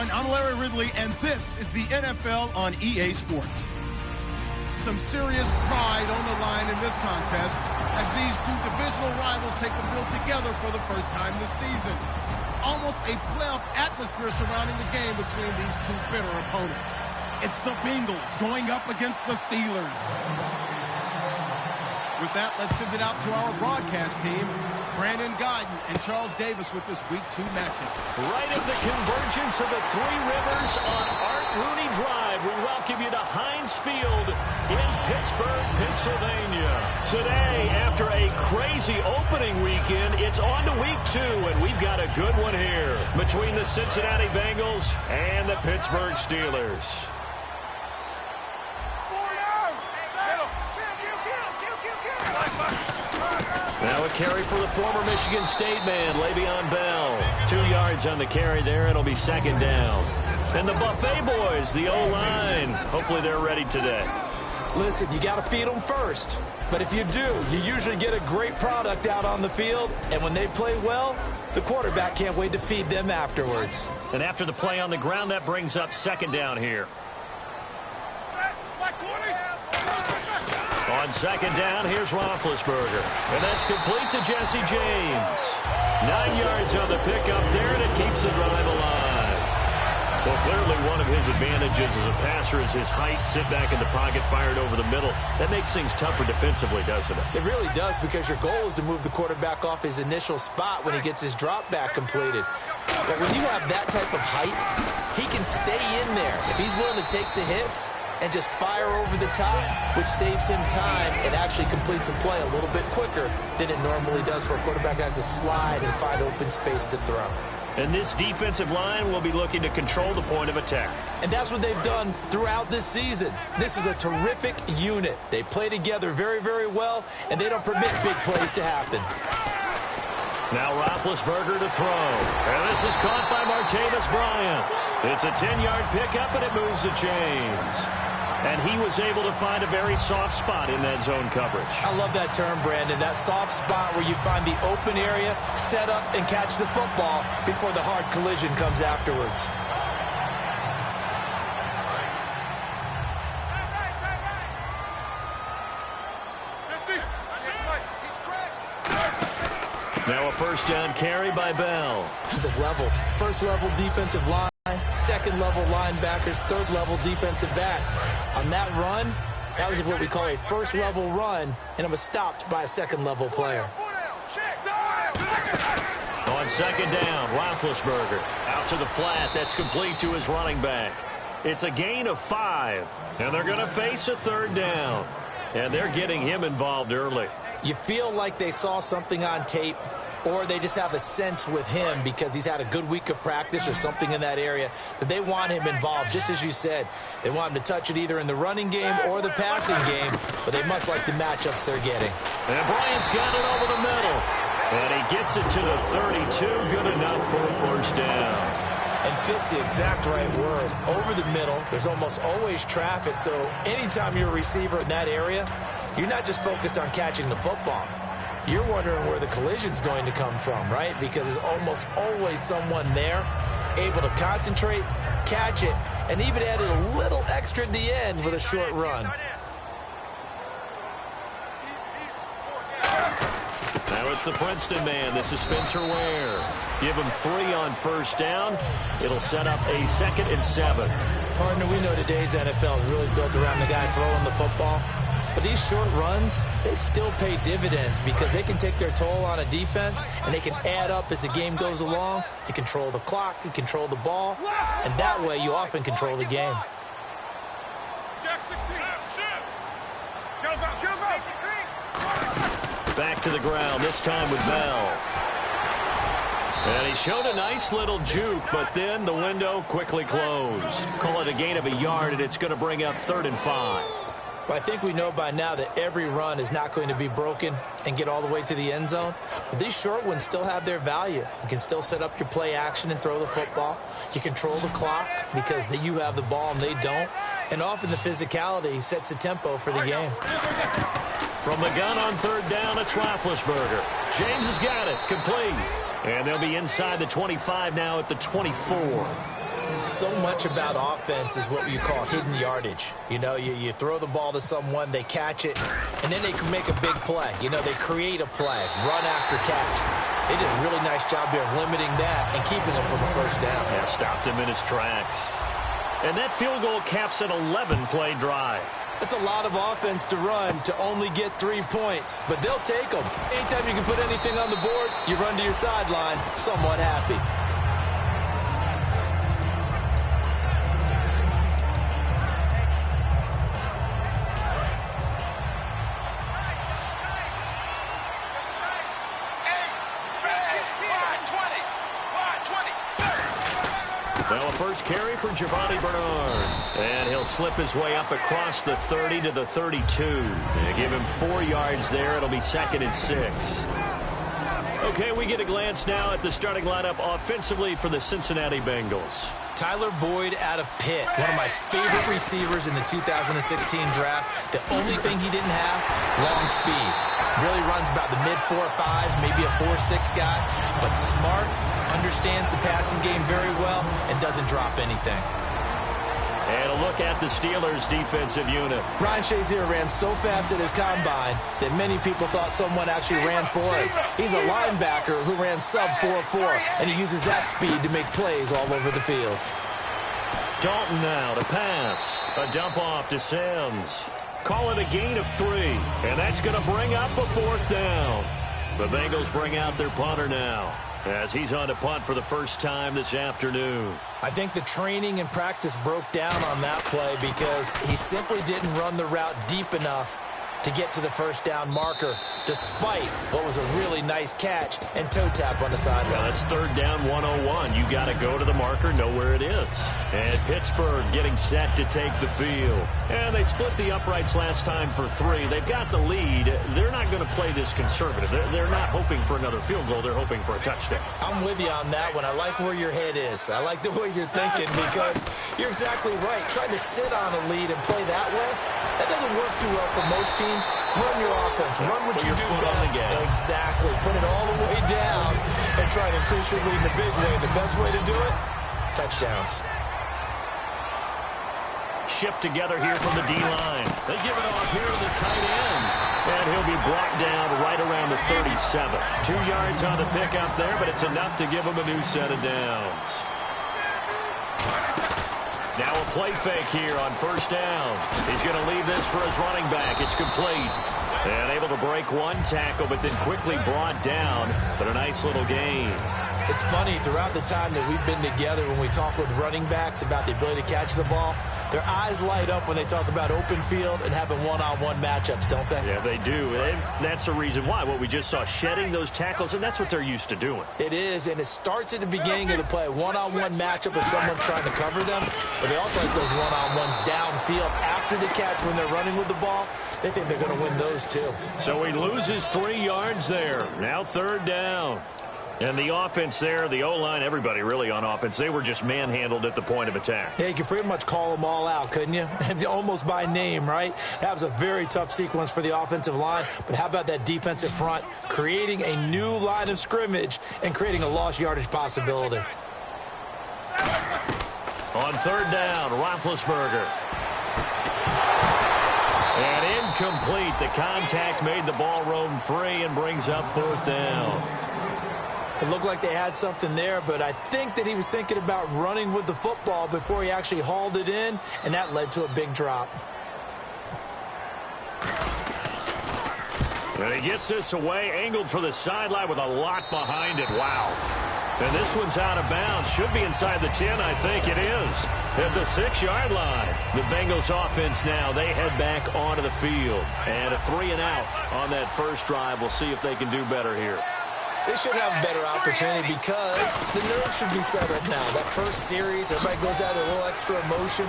everyone, I'm Larry Ridley, and this is the NFL on EA Sports. Some serious pride on the line in this contest as these two divisional rivals take the field together for the first time this season. Almost a playoff atmosphere surrounding the game between these two bitter opponents. It's the Bengals going up against the Steelers. With that, let's send it out to our broadcast team. Brandon Guyton and Charles Davis with this Week 2 matchup. Right at the convergence of the Three Rivers on Art Rooney Drive, we welcome you to Heinz Field in Pittsburgh, Pennsylvania. Today, after a crazy opening weekend, it's on to Week 2, and we've got a good one here between the Cincinnati Bengals and the Pittsburgh Steelers. Now a carry for the former Michigan State man, Le'Veon Bell. 2 yards on the carry there. It'll be second down. And the Buffet boys, the O-line. Hopefully they're ready today. Listen, you got to feed them first. But if you do, you usually get a great product out on the field. And when they play well, the quarterback can't wait to feed them afterwards. And after the play on the ground, that brings up second down here. On second down, here's Roethlisberger. And that's complete to Jesse James. 9 yards on the pickup there, and it keeps the drive alive. Well, clearly one of his advantages as a passer is his height. Sit back in the pocket, fired over the middle. That makes things tougher defensively, doesn't it? It really does, because your goal is to move the quarterback off his initial spot when he gets his drop back completed. But when you have that type of height, he can stay in there. If he's willing to take the hits and just fire over the top, which saves him time and actually completes a play a little bit quicker than it normally does for a quarterback has to slide and find open space to throw. And this defensive line will be looking to control the point of attack. And that's what they've done throughout this season. This is a terrific unit. They play together very, very well, and they don't permit big plays to happen. Now Roethlisberger to throw. And this is caught by Martavis Bryant. It's a 10-yard pickup, and it moves the chains. And he was able to find a very soft spot in that zone coverage. I love that term, Brandon. That soft spot where you find the open area, set up, and catch the football before the hard collision comes afterwards. Now a first down carry by Bell. Defensive levels. First level defensive line, second level linebackers, third level defensive backs. On that run, that was what we call a first level run, and it was stopped by a second level player. On second down, Roethlisberger out to the flat. That's complete to his running back. It's a gain of 5, and they're going to face a third down. And they're getting him involved early. You feel like they saw something on tape, or they just have a sense with him because he's had a good week of practice or something in that area that they want him involved. Just as you said, they want him to touch it either in the running game or the passing game, but they must like the matchups they're getting. And Bryant's got it over the middle. And he gets it to the 32. Good enough for a first down. And fits the exact right word. Over the middle, there's almost always traffic, so anytime you're a receiver in that area, you're not just focused on catching the football. You're wondering where the collision's going to come from, right? Because there's almost always someone there able to concentrate, catch it, and even add a little extra at the end with a short run. Now it's the Princeton man. This is Spencer Ware. Give him 3 on first down. It'll set up a 2nd and 7. Partner, we know today's NFL is really built around the guy throwing the football. But these short runs, they still pay dividends because they can take their toll on a defense, and they can add up as the game goes along. You control the clock, you control the ball, and that way you often control the game. Back to the ground, this time with Bell. And he showed a nice little juke, but then the window quickly closed. Call it a gain of a yard, and it's going to bring up 3rd and 5. Well, I think we know by now that every run is not going to be broken and get all the way to the end zone. But these short ones still have their value. You can still set up your play action and throw the football. You control the clock because you have the ball and they don't. And often the physicality sets the tempo for the game. From the gun on 3rd down, it's Roethlisberger. James has got it, complete. And they'll be inside the 25 now at the 24. So much about offense is what you call hidden yardage. You know, you throw the ball to someone, they catch it, and then they can make a big play. You know, they create a play, run after catch. They did a really nice job there of limiting that and keeping him from a first down. Yeah, stopped him in his tracks. And that field goal caps an 11-play drive. It's a lot of offense to run to only get 3 points, but they'll take them. Anytime you can put anything on the board, you run to your sideline somewhat happy. Well, a first carry for Giovanni Bernard. And he'll slip his way up across the 30 to the 32. They give him 4 yards there. It'll be 2nd and 6. Okay, we get a glance now at the starting lineup offensively for the Cincinnati Bengals. Tyler Boyd out of Pitt, one of my favorite receivers in the 2016 draft. The only thing he didn't have, long speed. Really runs about the mid-4.5s, maybe a 4.6 guy, but smart, understands the passing game very well, and doesn't drop anything. And a look at the Steelers' defensive unit. Ryan Shazier ran so fast at his combine that many people thought someone actually ran for him. He's a linebacker who ran sub 4.4, and he uses that speed to make plays all over the field. Dalton now to pass. A dump off to Sims. Call it a gain of 3, and that's going to bring up a 4th down. The Bengals bring out their punter now, as he's on to punt for the first time this afternoon. I think the training and practice broke down on that play because he simply didn't run the route deep enough to get to the first down marker, despite what was a really nice catch and toe tap on the sideline. Well, that's 3rd down 101. You got to go to the marker, know where it is. And Pittsburgh getting set to take the field. And they split the uprights last time for 3. They've got the lead. They're not going to play this conservative. They're not hoping for another field goal. They're hoping for a touchdown. I'm with you on that one. I like where your head is. I like the way you're thinking because you're exactly right. Trying to sit on a lead and play that way, that doesn't work too well for most teams. Run your offense. Run what you do best. Exactly. Put it all the way down and try to increase your lead in a big way. The best way to do it, touchdowns. Shift together here from the D-line. They give it off here to the tight end. And he'll be brought down right around the 37. 2 yards on the pickup there, but it's enough to give him a new set of downs. Now a play fake here on first down. He's going to leave this for his running back. It's complete. And able to break 1 tackle, but then quickly brought down. But a nice little gain. It's funny, throughout the time that we've been together, when we talk with running backs about the ability to catch the ball, their eyes light up when they talk about open field and having one-on-one matchups, don't they? Yeah, they do. And that's the reason why. What we just saw, shedding those tackles, and that's what they're used to doing. It is, and it starts at the beginning of the play. One-on-one matchup with someone trying to cover them, but they also like those one-on-ones downfield after the catch when they're running with the ball. They think they're going to win those, too. So he loses 3 yards there. Now 3rd down. And the offense there, the O-line, everybody really on offense, they were just manhandled at the point of attack. Yeah, you could pretty much call them all out, couldn't you? Almost by name, right? That was a very tough sequence for the offensive line. But how about that defensive front, creating a new line of scrimmage and creating a lost yardage possibility. On 3rd down, Roethlisberger. And incomplete. The contact made the ball roam free and brings up 4th down. It looked like they had something there, but I think that he was thinking about running with the football before he actually hauled it in, and that led to a big drop. And he gets this away, angled for the sideline with a lot behind it. Wow. And this one's out of bounds. Should be inside the 10, I think it is. At the 6-yard line. The Bengals offense now, they head back onto the field. And a 3-and-out on that first drive. We'll see if they can do better here. They should have a better opportunity because the nerves should be settled now. That first series, everybody goes out with a little extra emotion.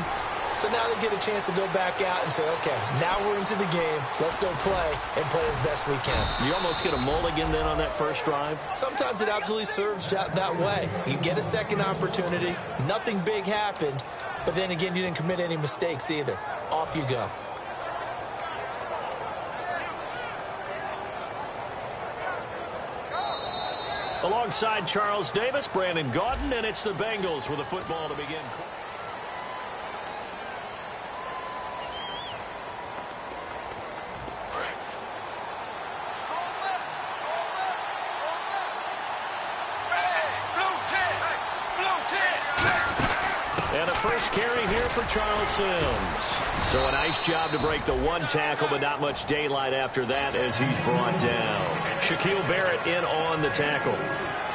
So now they get a chance to go back out and say, okay, now we're into the game. Let's go play and play as best we can. You almost get a mulligan then on that first drive? Sometimes it absolutely serves that way. You get a second opportunity. Nothing big happened. But then again, you didn't commit any mistakes either. Off you go. Alongside Charles Davis, Brandon Gaudin, and it's the Bengals with a football to begin. And a first carry here for Charles Sims. So a nice job to break the one tackle, but not much daylight after that as he's brought down. Shaquille Barrett in on the tackle.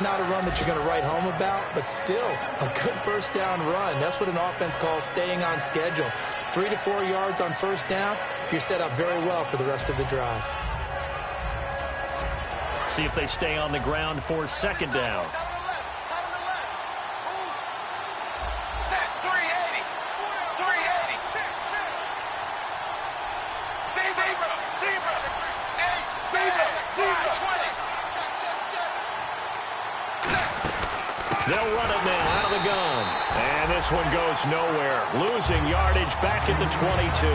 Not a run that you're going to write home about, but still a good first down run. That's what an offense calls staying on schedule. 3 to 4 yards on first down, you're set up very well for the rest of the drive. See if they stay on the ground for second down. They'll run it now out of the gun. And this one goes nowhere. Losing yardage back at the 22.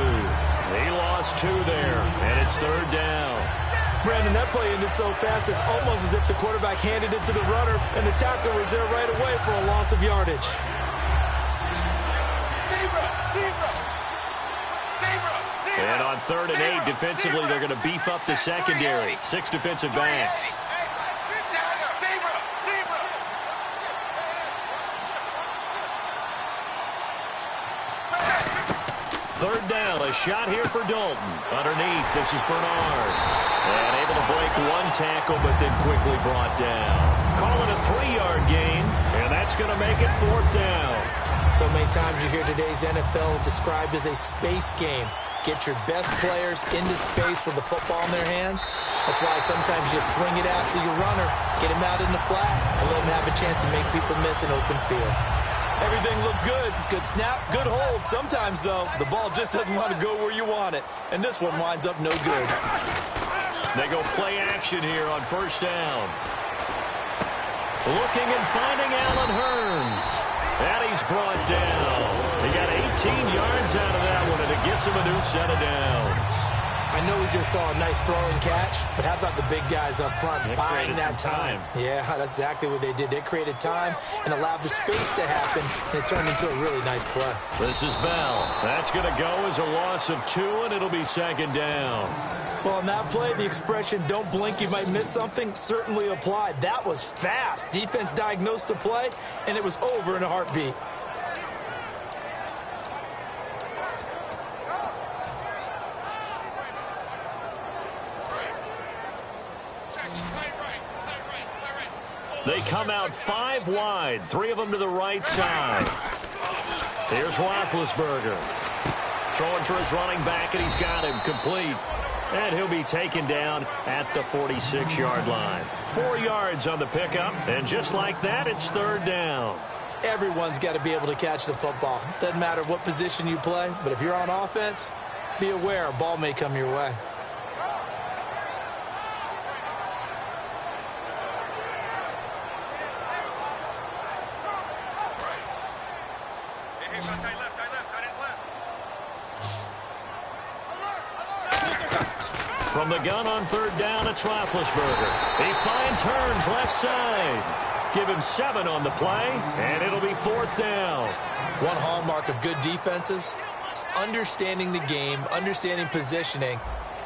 He lost 2 there, and it's third down. Brandon, that play ended so fast, it's almost as if the quarterback handed it to the runner, and the tackle was there right away for a loss of yardage. And on 3rd and 8, defensively, they're going to beef up the secondary. 6 defensive backs. Third down, a shot here for Dalton. Underneath, this is Bernard. And able to break one tackle, but then quickly brought down. Call it a 3-yard gain, and that's going to make it 4th down. So many times you hear today's NFL described as a space game. Get your best players into space with the football in their hands. That's why sometimes you swing it out to your runner, get him out in the flat, and let him have a chance to make people miss an open field. Everything looked good. Good snap, good hold. Sometimes, though, the ball just doesn't want to go where you want it. And this one winds up no good. They go play action here on first down. Looking and finding Allen Hurns. And he's brought down. He got 18 yards out of that one, and it gets him a new set of downs. I know we just saw a nice throwing catch, but how about the big guys up front buying that time? Yeah, that's exactly what they did. They created time and allowed the space to happen, and it turned into a really nice play. This is Bell. That's going to go as a loss of 2, and it'll be second down. Well, on that play, the expression, don't blink, you might miss something, certainly applied. That was fast. Defense diagnosed the play, and it was over in a heartbeat. They come out 5 wide, 3 of them to the right side. Here's Roethlisberger. Throwing for his running back, and he's got him complete. And he'll be taken down at the 46-yard line. 4 yards on the pickup, and just like that, it's third down. Everyone's got to be able to catch the football. Doesn't matter what position you play, but if you're on offense, be aware a ball may come your way. From the gun on third down, it's Roethlisberger. He finds Hurns left side. Give him 7 on the play, and it'll be 4th down. One hallmark of good defenses is understanding the game, understanding positioning,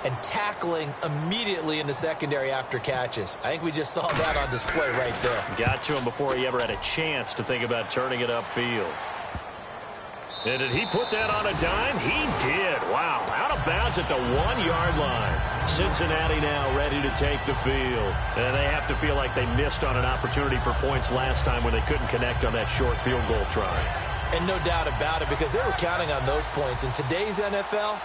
and tackling immediately in the secondary after catches. I think we just saw that on display right there. Got to him before he ever had a chance to think about turning it upfield. And did he put that on a dime? He did. Wow. Out of bounds at the 1-yard line. Cincinnati now ready to take the field. And they have to feel like they missed on an opportunity for points last time when they couldn't connect on that short field goal try. And no doubt about it, because they were counting on those points. In today's NFL,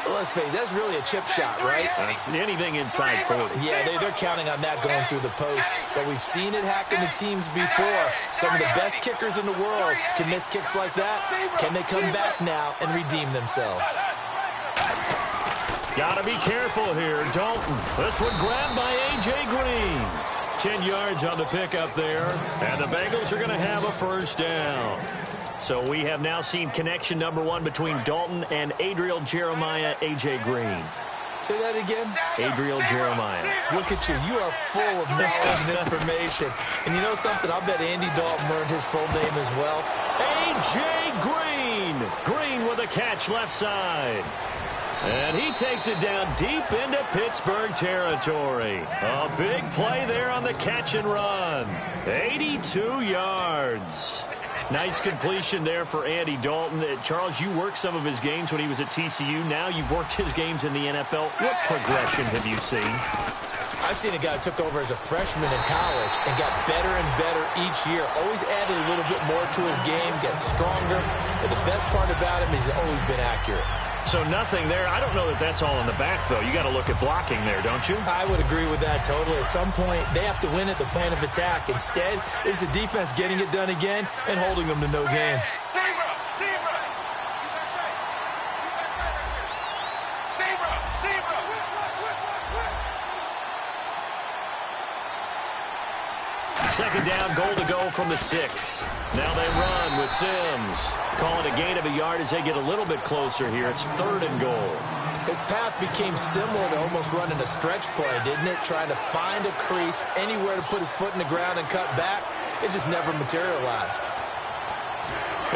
let's face it, that's really a chip shot, right? That's anything inside 40. Yeah, they're counting on that going through the post. But we've seen it happen to teams before. Some of the best kickers in the world can miss kicks like that. Can they come back now and redeem themselves? Got to be careful here, Dalton. This one grabbed by A.J. Green. 10 yards on the pickup there. And the Bengals are going to have a first down. So we have now seen connection number 1 between Dalton and Adriel Jeremiah A.J. Green. Say that again? Adriel Jeremiah. Look at you. You are full of knowledge and information. And you know something? I'll bet Andy Dalton learned his full name as well. A.J. Green. Green with a catch left side. And he takes it down deep into Pittsburgh territory. A big play there on the catch and run. 82 yards. Nice completion there for Andy Dalton. Charles, you worked some of his games when he was at TCU. Now you've worked his games in the NFL. What progression have you seen? I've seen a guy who took over as a freshman in college and got better and better each year. Always added a little bit more to his game, got stronger. But the best part about him is he's always been accurate. So nothing there. I don't know that that's all in the back, though. You got to look at blocking there, don't you? I would agree with that totally. At some point, they have to win at the point of attack. Instead, it's the defense getting it done again and holding them to no gain. Second down, goal to go from the 6. Now they run with Sims. Call it a gain of a yard as they get a little bit closer here. It's 3rd and goal. His path became similar to almost running a stretch play, didn't it? Trying to find a crease, anywhere to put his foot in the ground and cut back. It just never materialized.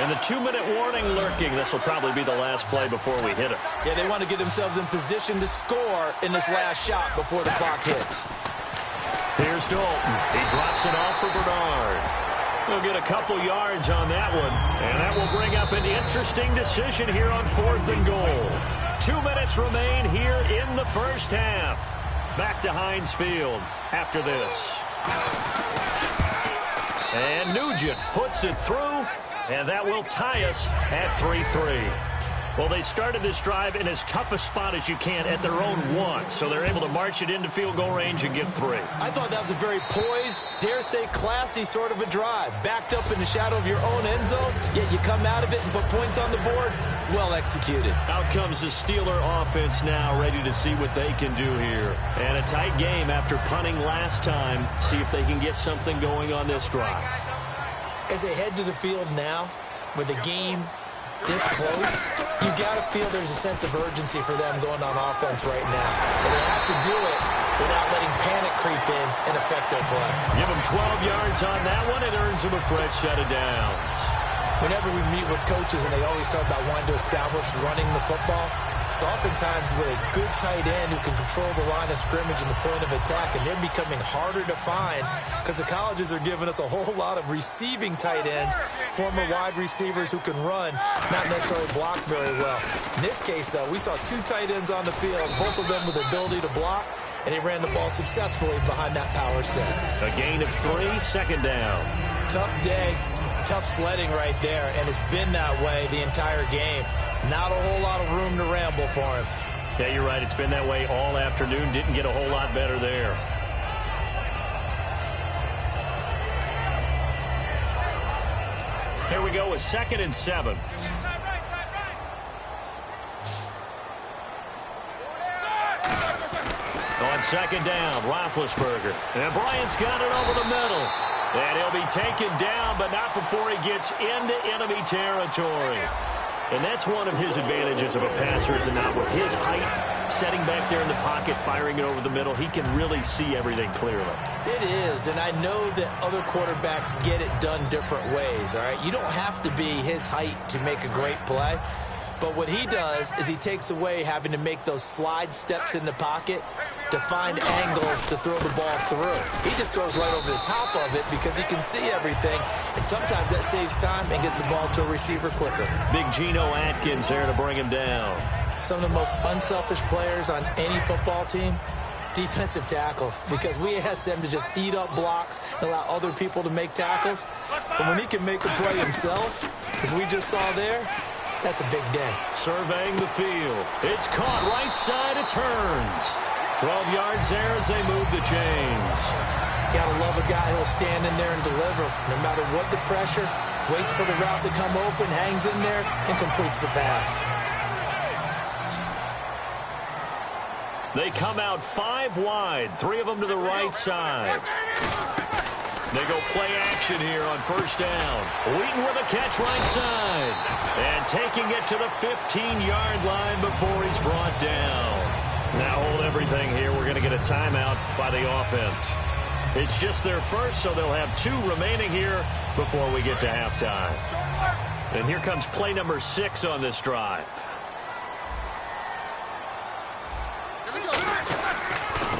And the 2-minute warning lurking. This will probably be the last play before we hit it. Yeah, they want to get themselves in position to score in this last shot before the clock hits. Here's Dalton. He drops it off for Bernard. He'll get a couple yards on that one. And that will bring up an interesting decision here on 4th and goal. 2 minutes remain here in the first half. Back to Heinz Field after this. And Nugent puts it through. And that will tie us at 3-3. Well, they started this drive in as tough a spot as you can at their own 1. So they're able to march it into field goal range and get 3. I thought that was a very poised, dare say classy sort of a drive. Backed up in the shadow of your own end zone, yet you come out of it and put points on the board. Well executed. Out comes the Steeler offense now, ready to see what they can do here. And a tight game after punting last time. See if they can get something going on this drive. As they head to the field now, with the game this close, you got to feel there's a sense of urgency for them going on offense right now. But they have to do it without letting panic creep in and affect their play. Give them 12 yards on that one. It earns them a fresh set of downs. Whenever we meet with coaches and they always talk about wanting to establish running the football, it's oftentimes with a good tight end who can control the line of scrimmage and the point of attack, and they're becoming harder to find because the colleges are giving us a whole lot of receiving tight ends, former wide receivers who can run, not necessarily block very well. In this case, though, we saw 2 tight ends on the field, both of them with the ability to block, and they ran the ball successfully behind that power set. A gain of 3, 2nd down. Tough day, tough sledding right there, and it's been that way the entire game. Not a whole lot of room to ramble for him. Yeah, you're right. It's been that way all afternoon. Didn't get a whole lot better there. Here we go with 2nd and 7. On 2nd down, Roethlisberger. And Bryant's got it over the middle. And he'll be taken down, but not before he gets into enemy territory. And that's one of his advantages of a passer, is it not? With his height, setting back there in the pocket, firing it over the middle, he can really see everything clearly. It is, and I know that other quarterbacks get it done different ways, all right? You don't have to be his height to make a great play. But what he does is he takes away having to make those slide steps in the pocket to find angles to throw the ball through. He just throws right over the top of it because he can see everything, and sometimes that saves time and gets the ball to a receiver quicker. Big Geno Atkins there to bring him down. Some of the most unselfish players on any football team, defensive tackles, because we ask them to just eat up blocks and allow other people to make tackles. But when he can make a play himself, as we just saw there, that's a big day. Surveying the field. It's caught right side. It's Hearns. 12 yards there as they move the chains. Gotta love a guy who'll stand in there and deliver no matter what the pressure, waits for the route to come open, hangs in there, and completes the pass. They come out 5 wide, 3 of them to the right side. They go play action here on 1st down. Wheaton with a catch right side. And taking it to the 15-yard line before he's brought down. Now hold everything here. We're going to get a timeout by the offense. It's just their first, so they'll have 2 remaining here before we get to halftime. And here comes play number 6 on this drive.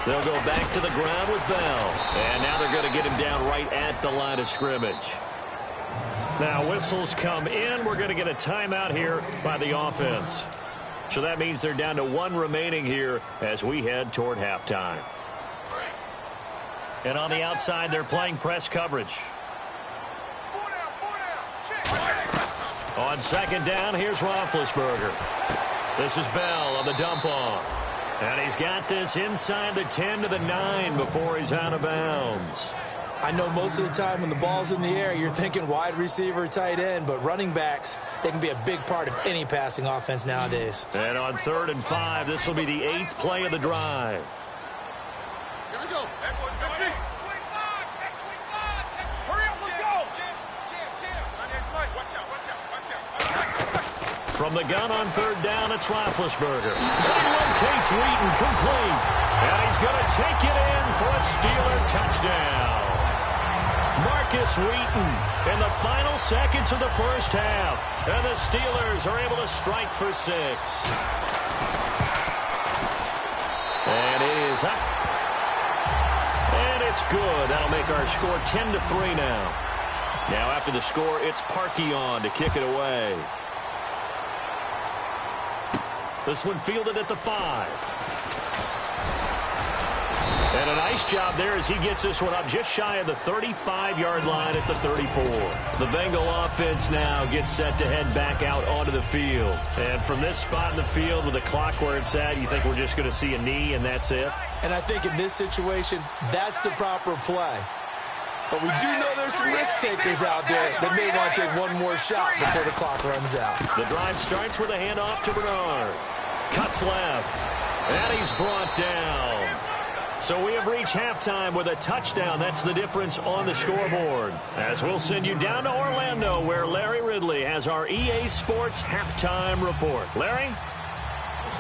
They'll go back to the ground with Bell. And now they're going to get him down right at the line of scrimmage. Now whistles come in. We're going to get a timeout here by the offense. So that means they're down to 1 remaining here as we head toward halftime. And on the outside, they're playing press coverage. On second down, here's Roethlisberger. This is Bell on the dump off. And he's got this inside the 10 to the 9 before he's out of bounds. I know most of the time when the ball's in the air, you're thinking wide receiver, tight end, but running backs, they can be a big part of any passing offense nowadays. And on 3rd and 5, this will be the 8th play of the drive. Here we go. From the gun on 3rd down, it's Roethlisberger. And he locates Wheaton complete. And he's going to take it in for a Steeler touchdown. Marcus Wheaton in the final seconds of the first half. And the Steelers are able to strike for 6. And it is up. And it's good. That'll make our score 10-3 now. Now after the score, it's Parkey on to kick it away. This one fielded at the 5. And a nice job there as he gets this one up just shy of the 35-yard line at the 34. The Bengal offense now gets set to head back out onto the field. And from this spot in the field with the clock where it's at, you think we're just going to see a knee and that's it? And I think in this situation, that's the proper play. But we do know there's some risk takers out there that may want to take one more shot before the clock runs out. The drive starts with a handoff to Bernard. Cuts left. And he's brought down. So we have reached halftime with a touchdown. That's the difference on the scoreboard. As we'll send you down to Orlando where Larry Ridley has our EA Sports halftime report. Larry?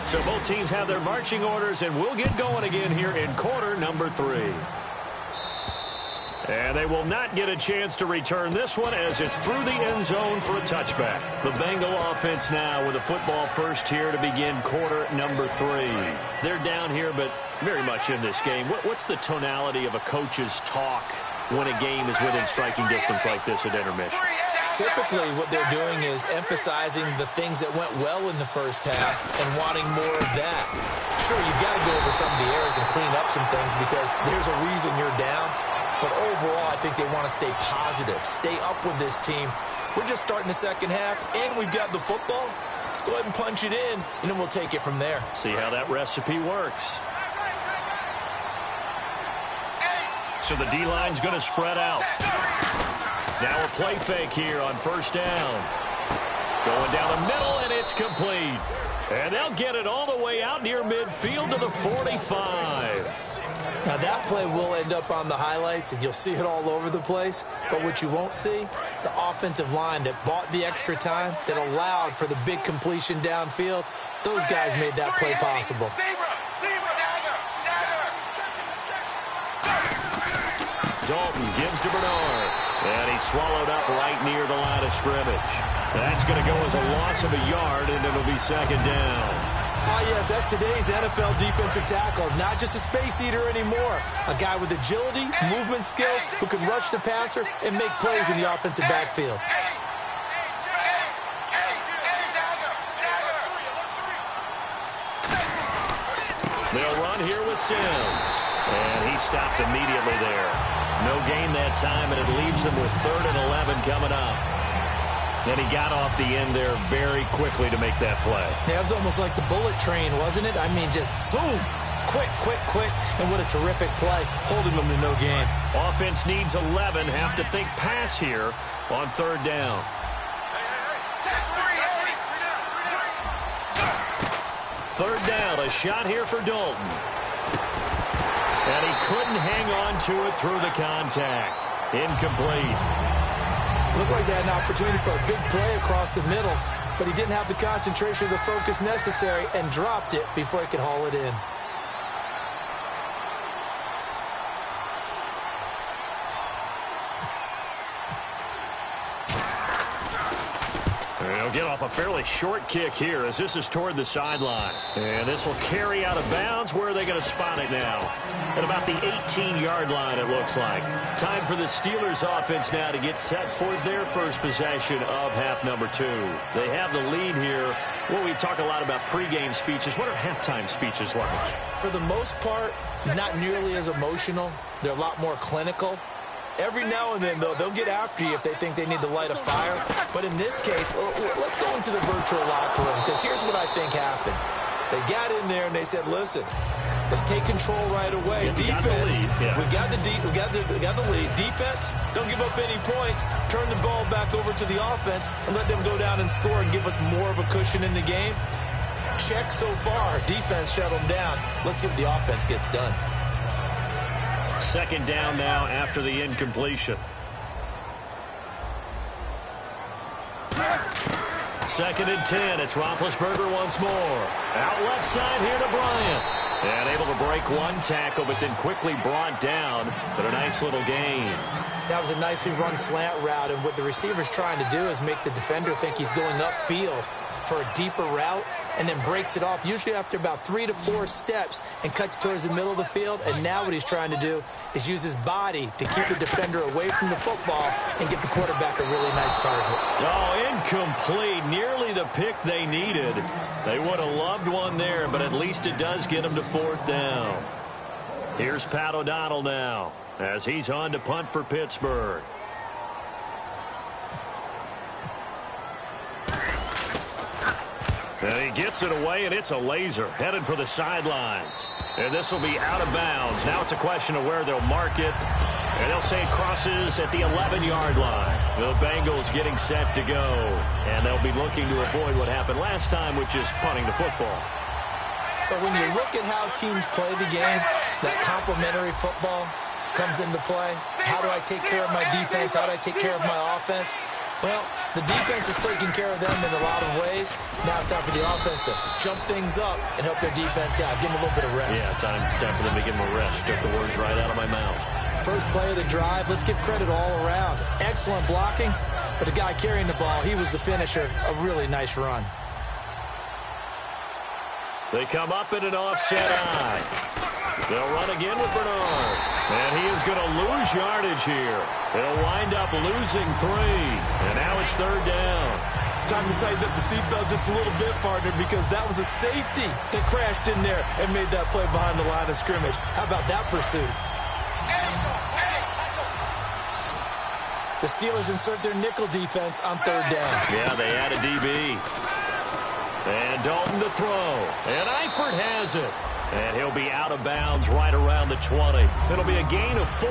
So both teams have their marching orders, and we'll get going again here in quarter number 3. And they will not get a chance to return this one as it's through the end zone for a touchback. The Bengal offense now with a football first here to begin quarter number 3. They're down here, but very much in this game. What's the tonality of a coach's talk when a game is within striking distance like this at intermission? Typically, what they're doing is emphasizing the things that went well in the first half and wanting more of that. Sure, you've got to go over some of the errors and clean up some things because there's a reason you're down. But overall, I think they want to stay positive, stay up with this team. We're just starting the second half, and we've got the football. Let's go ahead and punch it in, and then we'll take it from there. See how that recipe works. So the D-line's going to spread out. Now a play fake here on first down. Going down the middle, and it's complete. And they'll get it all the way out near midfield to the 45. Now, that play will end up on the highlights, and you'll see it all over the place. But what you won't see, the offensive line that bought the extra time, that allowed for the big completion downfield, those guys made that play possible. Dalton gives to Bernard, and he's swallowed up right near the line of scrimmage. That's going to go as a loss of a yard, and it'll be second down. Oh, yes, that's today's NFL defensive tackle. Not just a space eater anymore. A guy with agility, movement skills, who can rush the passer and make plays in the offensive backfield. They'll run here with Sims. And he stopped immediately there. No gain that time, and it leaves them with 3rd and 11 coming up. And he got off the end there very quickly to make that play. Yeah, it was almost like the bullet train, wasn't it? I mean, just zoom. Quick. And what a terrific play, holding them to no gain. Offense needs 11. Have to think pass here on 3rd down. Third down, a shot here for Dalton. And he couldn't hang on to it through the contact. Incomplete. Looked like they had an opportunity for a big play across the middle, but he didn't have the concentration or the focus necessary and dropped it before he could haul it in. They'll get off a fairly short kick here as this is toward the sideline. And this will carry out of bounds. Where are they going to spot it now? At about the 18-yard line, it looks like. Time for the Steelers offense now to get set for their first possession of half number 2. They have the lead here. Well, we talk a lot about pregame speeches. What are halftime speeches like? For the most part, not nearly as emotional. They're a lot more clinical. Every now and then, though, they'll get after you if they think they need to light a fire. But in this case, let's go into the virtual locker room, because here's what I think happened. They got in there and they said, listen, let's take control right away. Defense, we got the lead. Defense, don't give up any points. Turn the ball back over to the offense and let them go down and score and give us more of a cushion in the game. Check so far. Defense shut them down. Let's see what the offense gets done. Second down now after the incompletion. Second and 10. It's Roethlisberger once more. Out left side here to Bryant. And able to break one tackle, but then quickly brought down. But a nice little gain. That was a nicely run slant route, and what the receiver's trying to do is make the defender think he's going upfield for a deeper route, and then breaks it off, usually after about 3 to 4 steps, and cuts towards the middle of the field. And now what he's trying to do is use his body to keep the defender away from the football and get the quarterback a really nice target. Oh, incomplete. Nearly the pick they needed. They would have loved one there, but at least it does get them to 4th down. Here's Pat O'Donnell now as he's on to punt for Pittsburgh. And he gets it away, and it's a laser headed for the sidelines. And this will be out of bounds. Now it's a question of where they'll mark it. And they'll say it crosses at the 11-yard line. The Bengals getting set to go. And they'll be looking to avoid what happened last time, which is punting the football. But when you look at how teams play the game, that complementary football comes into play. How do I take care of my defense? How do I take care of my offense? Well, the defense is taking care of them in a lot of ways. Now it's time for the offense to jump things up and help their defense out. Give them a little bit of rest. Yeah, time for them to give them a rest. Took the words right out of my mouth. First play of the drive. Let's give credit all around. Excellent blocking, but the guy carrying the ball, he was the finisher. A really nice run. They come up in an offset eye. They'll run again with Bernard. And he is going to lose yardage here. He'll wind up losing 3. And now it's 3rd down. Time to tighten up the seatbelt just a little bit, partner, because that was a safety that crashed in there and made that play behind the line of scrimmage. How about that pursuit? The Steelers insert their nickel defense on 3rd down. Yeah, they add a DB. And Dalton to throw. And Eifert has it. And he'll be out of bounds right around the 20. It'll be a gain of 4.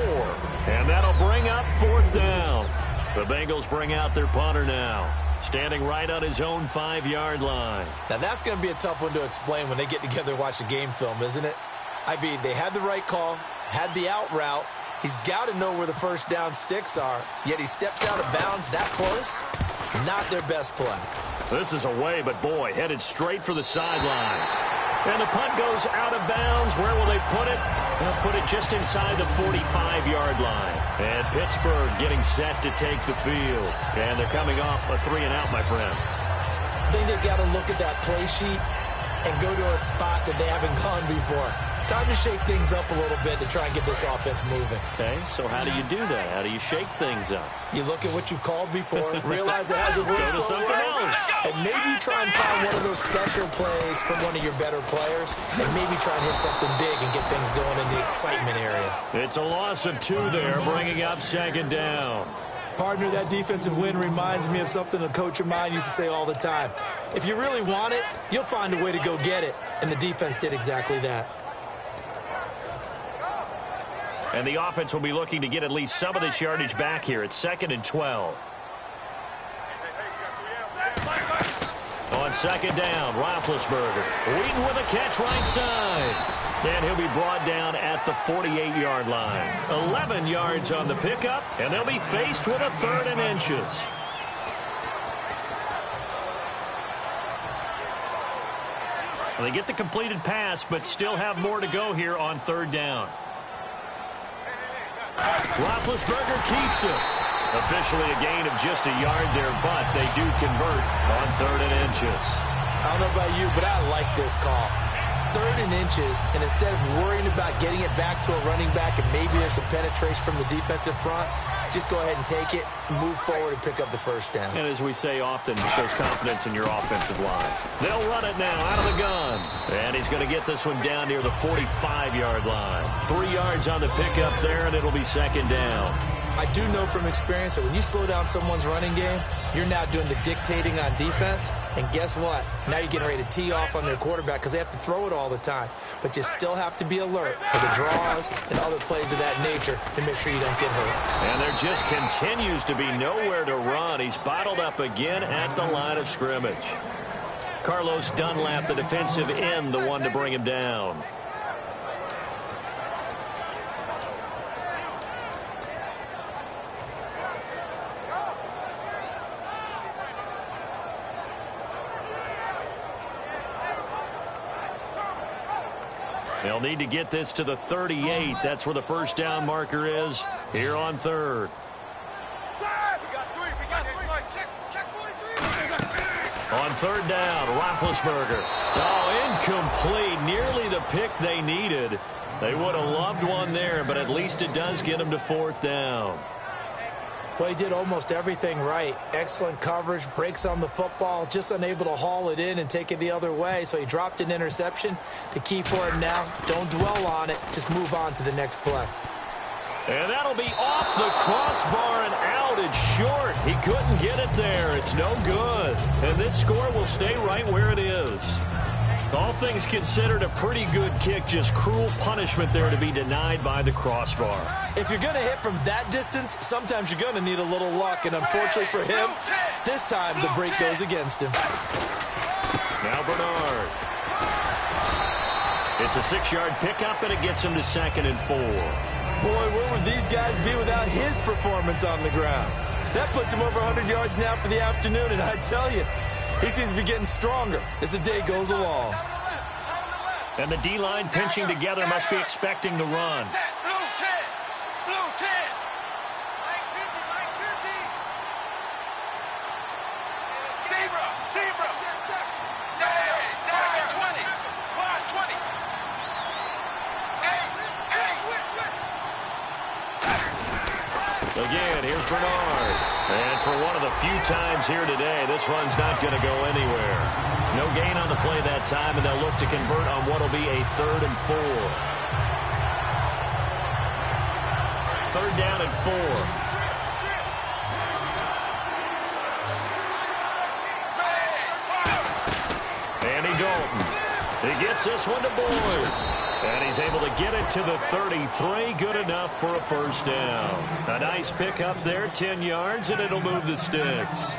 And that'll bring up 4th down. The Bengals bring out their punter now, standing right on his own 5-yard line. Now that's going to be a tough one to explain when they get together and watch the game film, isn't it? I mean, they had the right call, had the out route. He's got to know where the first down sticks are, yet he steps out of bounds that close. Not their best play. This is away, but boy, headed straight for the sidelines. And the punt goes out of bounds. Where will they put it? They'll put it just inside the 45-yard line. And Pittsburgh getting set to take the field. And they're coming off a 3-and-out, my friend. I think they've got to look at that play sheet and go to a spot that they haven't gone before. Time to shake things up a little bit to try and get this offense moving. Okay, so how do you do that? How do you shake things up? You look at what you've called before, realize it hasn't worked Go to so something well, else. and maybe try and find one of those special plays from one of your better players, and maybe try and hit something big and get things going in the excitement area. It's a loss of 2 there, bringing up 2nd down. Partner, that defensive win reminds me of something a coach of mine used to say all the time. If you really want it, you'll find a way to go get it, and the defense did exactly that. And the offense will be looking to get at least some of this yardage back here. It's 2nd and 12. On 2nd down, Roethlisberger. Wheaton with a catch right side. And he'll be brought down at the 48-yard line. 11 yards on the pickup, and they'll be faced with a 3rd and inches. Well, they get the completed pass, but still have more to go here on 3rd down. Roethlisberger keeps it. Officially a gain of just a yard there, but they do convert on 3rd and inches. I don't know about you, but I like this call. 3rd and inches, and instead of worrying about getting it back to a running back and maybe there's some penetration from the defensive front, just go ahead and take it, move forward, and pick up the first down. And as we say often, it shows confidence in your offensive line. They'll run it now out of the gun. And he's going to get this one down near the 45-yard line. 3 yards on the pickup there, and it'll be 2nd down. I do know from experience that when you slow down someone's running game, you're now doing the dictating on defense. And guess what? Now you're getting ready to tee off on their quarterback because they have to throw it all the time. But you still have to be alert for the draws and other plays of that nature to make sure you don't get hurt. And there just continues to be nowhere to run. He's bottled up again at the line of scrimmage. Carlos Dunlap, the defensive end, the one to bring him down. They'll need to get this to the 38. That's where the first down marker is here on 3rd. On 3rd down, Roethlisberger. Oh, incomplete. Nearly the pick they needed. They would have loved one there, but at least it does get them to 4th down. Well, he did almost everything right. Excellent coverage, breaks on the football, just unable to haul it in and take it the other way. So he dropped an interception. The key for him now, don't dwell on it. Just move on to the next play. And that'll be off the crossbar and out. It's short. He couldn't get it there. It's no good. And this score will stay right where it is. All things considered, a pretty good kick. Just cruel punishment there to be denied by the crossbar. If you're going to hit from that distance, sometimes you're going to need a little luck. And unfortunately for him, this time the break goes against him. Now Bernard. It's a 6-yard pickup, and it gets him to 2nd and 4. Boy, where would these guys be without his performance on the ground? That puts him over 100 yards now for the afternoon, and I tell you, he seems to be getting stronger as the day goes along. And the D-line pinching together must be expecting the run. Again, here's Bernard. And for one of the few times here today, this run's not going to go anywhere. No gain on the play that time, and they'll look to convert on what will be a 3rd and 4. 3rd down and 4. Andy Dalton. He gets this one to Boyd. And he's able to get it to the 33. Good enough for a first down. A nice pick up there, 10 yards, and it'll move the sticks.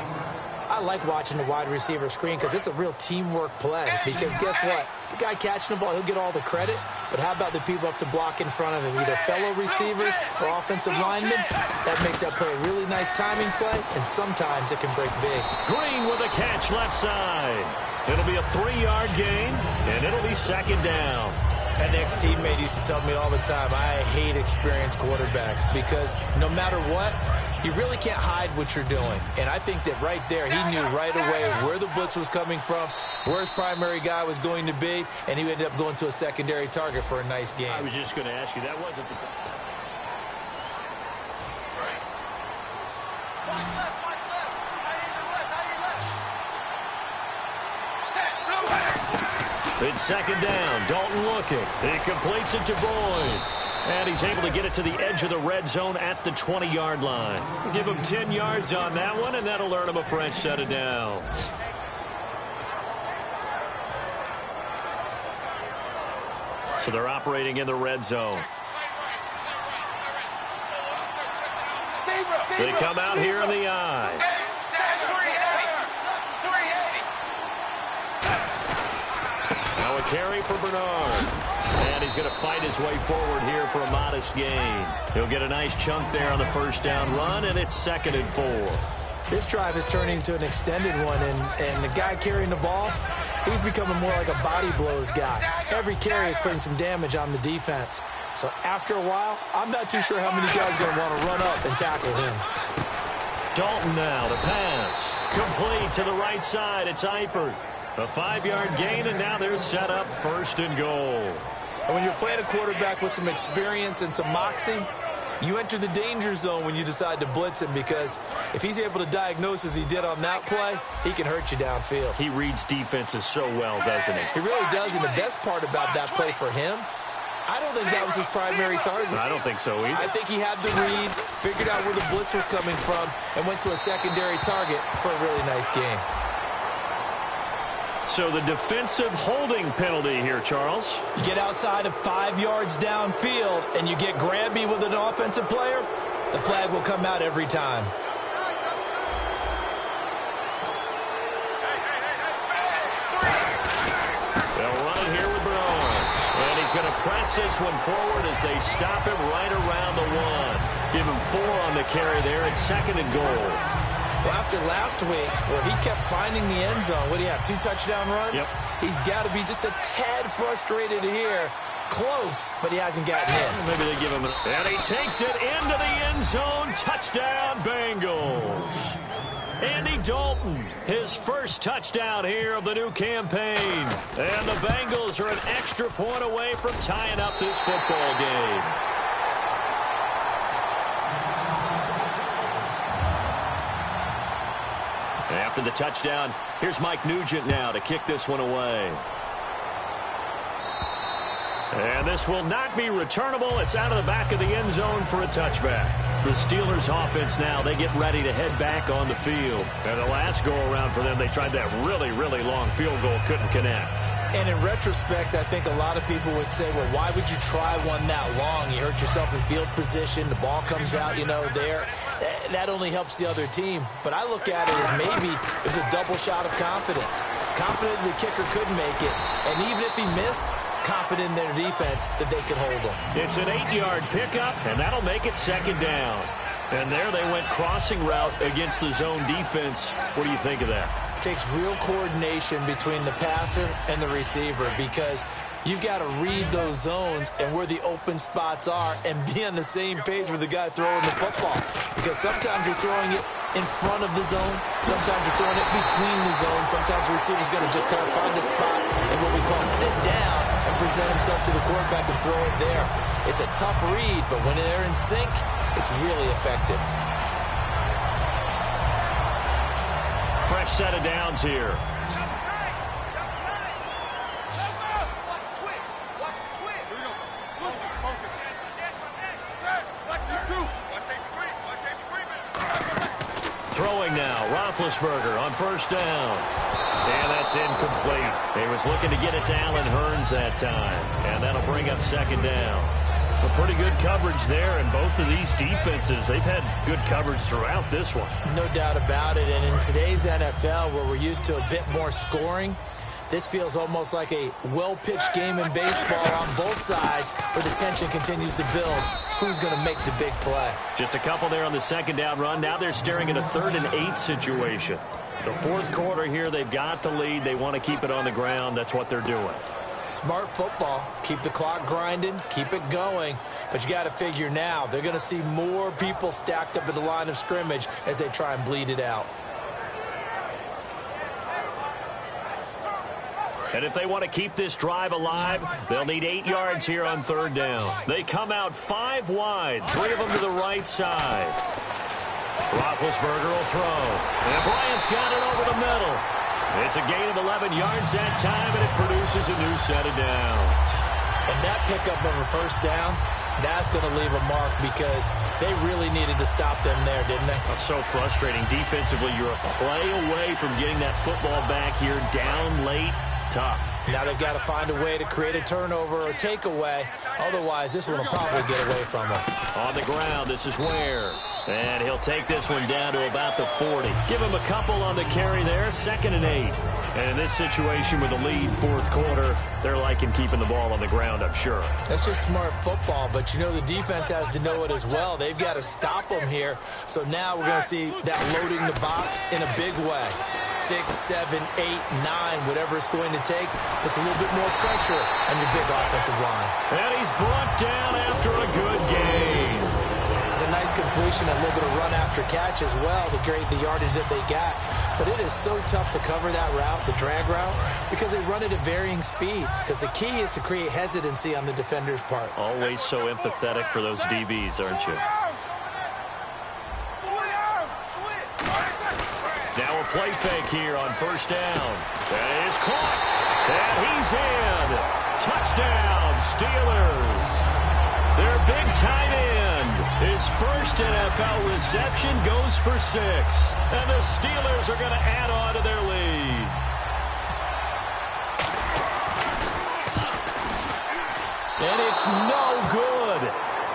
I like watching the wide receiver screen because it's a real teamwork play. Because guess what? The guy catching the ball, he'll get all the credit. But how about the people who have to block in front of him, either fellow receivers or offensive linemen? That makes that play a really nice timing play, and sometimes it can break big. Green with a catch left side. It'll be a 3-yard gain, and it'll be 2nd down. An ex-teammate used to tell me all the time, I hate experienced quarterbacks because no matter what, you really can't hide what you're doing. And I think that right there, he knew right away where the blitz was coming from, where his primary guy was going to be, and he ended up going to a secondary target for a nice game. I was just going to ask you, that wasn't the... It's 2nd down. Dalton looking. He completes it to Boyd. And he's able to get it to the edge of the red zone at the 20-yard line. Give him 10 yards on that one, and that'll earn him a fresh set of downs. So they're operating in the red zone. They come out here in the eye. Now a carry for Bernard. And he's going to fight his way forward here for a modest gain. He'll get a nice chunk there on the first down run, and it's 2nd and 4. This drive is turning into an extended one, and the guy carrying the ball, he's becoming more like a body blows guy. Every carry is putting some damage on the defense. So after a while, I'm not too sure how many guys are going to want to run up and tackle him. Dalton now, the pass. Complete to the right side. It's Eifert. A 5-yard gain, and now they're set up 1st and goal. And when you're playing a quarterback with some experience and some moxie, you enter the danger zone when you decide to blitz him, because if he's able to diagnose as he did on that play, he can hurt you downfield. He reads defenses so well, doesn't he? He really does, and the best part about that play for him, I don't think that was his primary target. I don't think so either. I think he had the read, figured out where the blitz was coming from, and went to a secondary target for a really nice game. So the defensive holding penalty here, Charles. You get outside of 5 yards downfield, and you get grabby with an offensive player, the flag will come out every time. They'll run it here with Brown. And he's going to press this one forward as they stop him right around the 1. Give him 4 on the carry there. It's 2nd and goal. Well, after last week, where he kept finding the end zone, what do you have, 2 touchdown runs? Yep. He's got to be just a tad frustrated here. Close, but he hasn't gotten in. Maybe they give him and he takes it into the end zone. Touchdown, Bengals. Andy Dalton, his first touchdown here of the new campaign. And the Bengals are an extra point away from tying up this football game. After the touchdown, here's Mike Nugent now to kick this one away. And this will not be returnable. It's out of the back of the end zone for a touchback. The Steelers offense now, they get ready to head back on the field. And the last go-around for them, they tried that really, really long field goal, couldn't connect. And in retrospect, I think a lot of people would say, well, why would you try one that long? You hurt yourself in field position. The ball comes out, there. That only helps the other team. But I look at it as maybe it's a double shot of confidence. Confident the kicker could make it. And even if he missed, confident in their defense that they could hold him. It's an 8-yard pickup, and that'll make it 2nd down. And there they went crossing route against the zone defense. What do you think of that? Takes real coordination between the passer and the receiver, because you've got to read those zones and where the open spots are and be on the same page with the guy throwing the football. Because sometimes you're throwing it in front of the zone. Sometimes you're throwing it between the zones. Sometimes the receiver's going to just kind of find a spot and what we call sit down and present himself to the quarterback and throw it there. It's a tough read, but when they're in sync, it's really effective. Fresh set of downs here. Throwing now, Roethlisberger on 1st down. And that's incomplete. He was looking to get it to Allen Hurns that time. And that'll bring up 2nd down. A pretty good coverage there, and both of these defenses, they've had good coverage throughout this one. No doubt about it. And in today's NFL, where we're used to a bit more scoring, this feels almost like a well-pitched game in baseball on both sides, where the tension continues to build. Who's going to make the big play? Just a couple there on the 2nd down run. Now they're staring at a 3rd and 8 situation. The 4th quarter here, they've got the lead. They want to keep it on the ground. That's what they're doing. Smart football. Keep the clock grinding. Keep it going. But you got to figure now, they're going to see more people stacked up at the line of scrimmage as they try and bleed it out. And if they want to keep this drive alive, they'll need 8 yards here on 3rd down. They come out 5 wide, 3 of them to the right side. Roethlisberger will throw. And Bryant's got it over the middle. It's a gain of 11 yards that time, and it produces a new set of downs. And that pickup of a 1st down, that's going to leave a mark, because they really needed to stop them there, didn't they? That's so frustrating. Defensively, you're a play away from getting that football back here down late. Tough. Now they've got to find a way to create a turnover or takeaway. Otherwise, this one will probably get away from them. On the ground, this is Ware. And he'll take this one down to about the 40. Give him a couple on the carry there, 2nd and 8. And in this situation with the lead 4th quarter, they're liking keeping the ball on the ground, I'm sure. That's just smart football, but the defense has to know it as well. They've got to stop them here. So now we're going to see that loading the box in a big way. 6, 7, 8, 9, whatever it's going to take, puts a little bit more pressure on your big offensive line. And he's brought down after a good game. It's a nice completion and a little bit of run after catch as well to create the yardage that they got. But it is so tough to cover that route, the drag route, because they run it at varying speeds. Because the key is to create hesitancy on the defender's part. Always so empathetic for those DBs, aren't you? Now a play fake here on first down. That is caught. And he's in. Touchdown, Steelers. Their big tight end, his first NFL reception, goes for 6. And the Steelers are going to add on to their lead. And it's no good.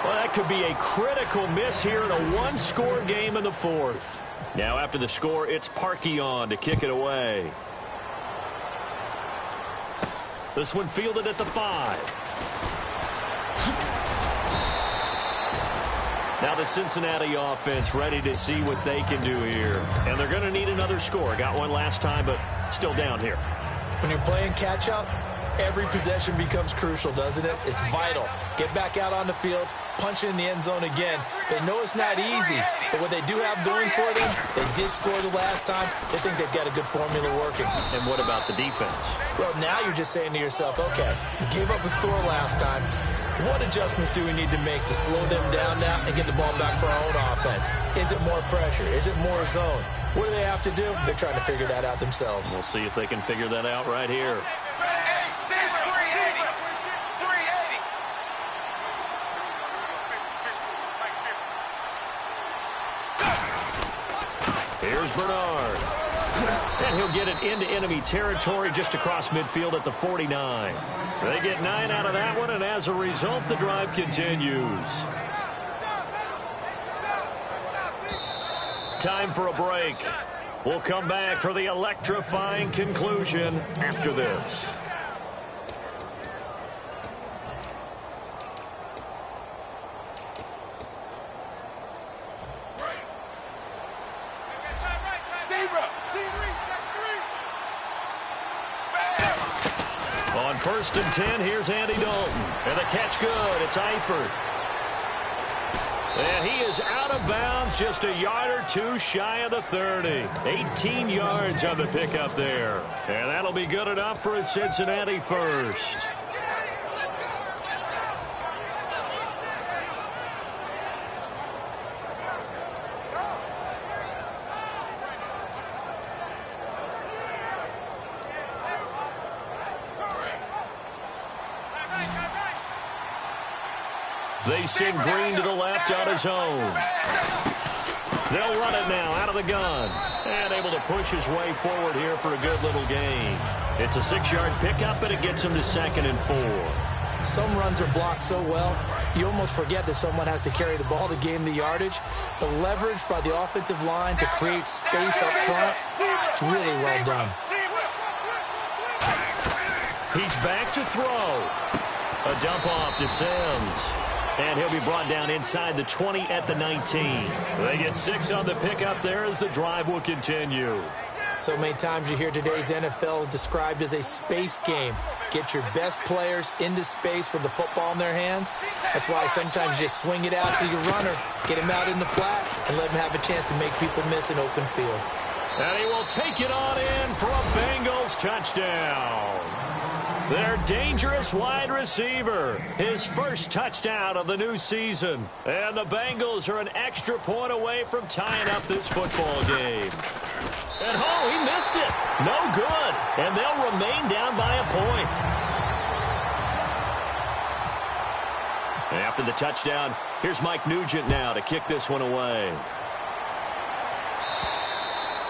Well, that could be a critical miss here in a one-score game in the 4th. Now after the score, it's Parkey on to kick it away. This one fielded at the 5. Now the Cincinnati offense ready to see what they can do here. And they're going to need another score. Got one last time, but still down here. When you're playing catch-up, every possession becomes crucial, doesn't it? It's vital. Get back out on the field, punch in the end zone again. They know it's not easy, but what they do have going for them, they did score the last time. They think they've got a good formula working. And what about the defense? Well, now you're just saying to yourself, okay, we gave up a score last time. What adjustments do we need to make to slow them down now and get the ball back for our own offense? Is it more pressure? Is it more zone? What do they have to do? They're trying to figure that out themselves. We'll see if they can figure that out right here. Here's Bernard. And he'll get it into enemy territory just across midfield at the 49. They get 9 out of that one, and as a result, the drive continues. Time for a break. We'll come back for the electrifying conclusion after this. On 1st and 10, here's Andy Dalton. And the catch good. It's Eifert. And he is out of bounds, just a yard or two shy of the 30. 18 yards on the pickup there. And that'll be good enough for a Cincinnati first. They send Green to the left on his own. They'll run it now out of the gun. And able to push his way forward here for a good little gain. It's a 6-yard pickup, and it gets him to 2nd and 4. Some runs are blocked so well, you almost forget that someone has to carry the ball to gain the yardage. The leverage by the offensive line to create space up front, it's really well done. He's back to throw. A dump off to Sims. And he'll be brought down inside the 20 at the 19. They get 6 on the pickup there as the drive will continue. So many times you hear today's NFL described as a space game. Get your best players into space with the football in their hands. That's why sometimes you just swing it out to your runner, get him out in the flat, and let him have a chance to make people miss an open field. And he will take it on in for a Bengals touchdown. Their dangerous wide receiver, his first touchdown of the new season. And the Bengals are an extra point away from tying up this football game. And oh, he missed it. No good. And they'll remain down by a point. And after the touchdown, here's Mike Nugent now to kick this one away.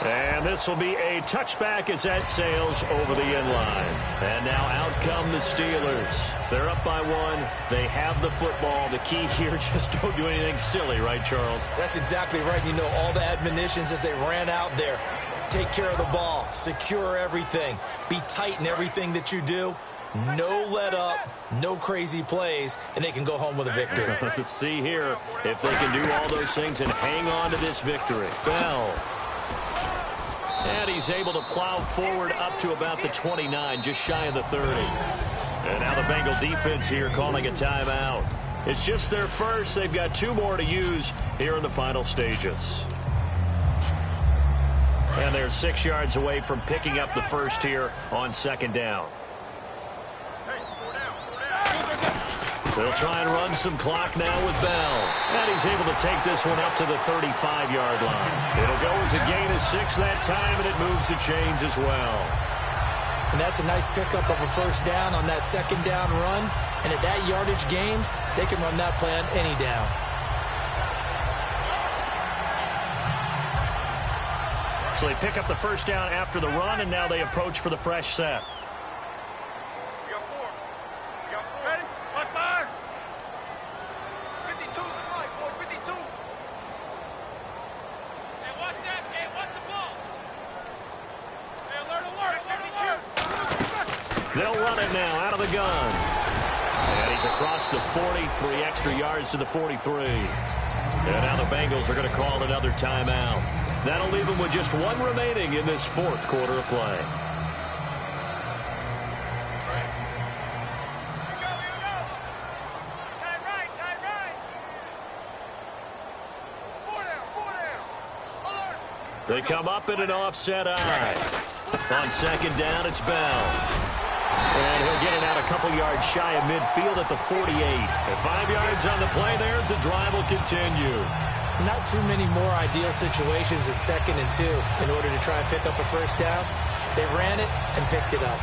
And this will be a touchback as that sails over the end line. And now out come the Steelers. They're up by 1. They have the football. The key here, just don't do anything silly, right, Charles? That's exactly right. You know, all the admonitions as they ran out there. Take care of the ball. Secure everything. Be tight in everything that you do. No let up, no crazy plays, and they can go home with a victory. Let's see here if they can do all those things and hang on to this victory. Bell. And he's able to plow forward up to about the 29, just shy of the 30. And now the Bengal defense here calling a timeout. It's just their first. They've got 2 more to use here in the final stages. And they're 6 yards away from picking up the first here on 2nd down. They'll try and run some clock now with Bell. And he's able to take this one up to the 35-yard line. It'll go as a gain of 6 that time, and it moves the chains as well. And that's a nice pickup of a first down on that 2nd down run. And at that yardage gained, they can run that play on any down. So they pick up the first down after the run, and now they approach for the fresh set. They'll run it now out of the gun. And he's across the 40, 3 extra yards to the 43. And now the Bengals are going to call another timeout. That'll leave them with just 1 remaining in this 4th quarter of play. They come up in an offset eye. On 2nd down, it's Bell. And he'll get it out a couple yards shy of midfield at the 48. And 5 yards on the play there as the drive will continue. Not too many more ideal situations at 2nd and 2 in order to try and pick up a first down. They ran it and picked it up.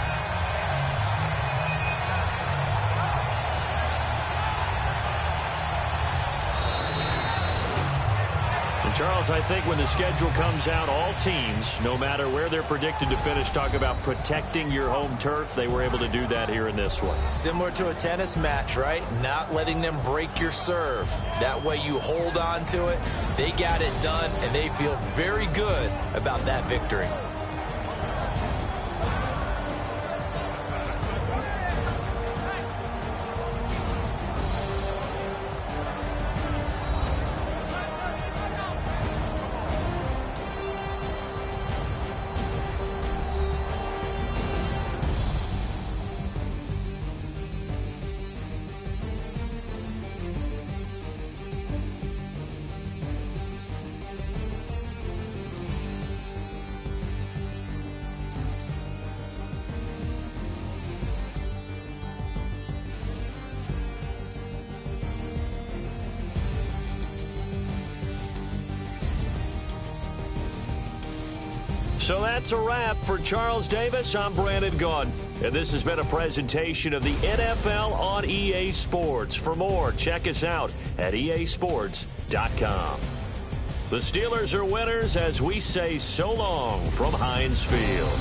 Charles, I think when the schedule comes out, all teams, no matter where they're predicted to finish, talk about protecting your home turf. They were able to do that here in this one. Similar to a tennis match, right? Not letting them break your serve. That way you hold on to it. They got it done, and they feel very good about that victory. So that's a wrap for Charles Davis. I'm Brandon Gaudin, and this has been a presentation of the NFL on EA Sports. For more, check us out at easports.com. The Steelers are winners as we say so long from Heinz Field.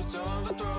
must overthrow.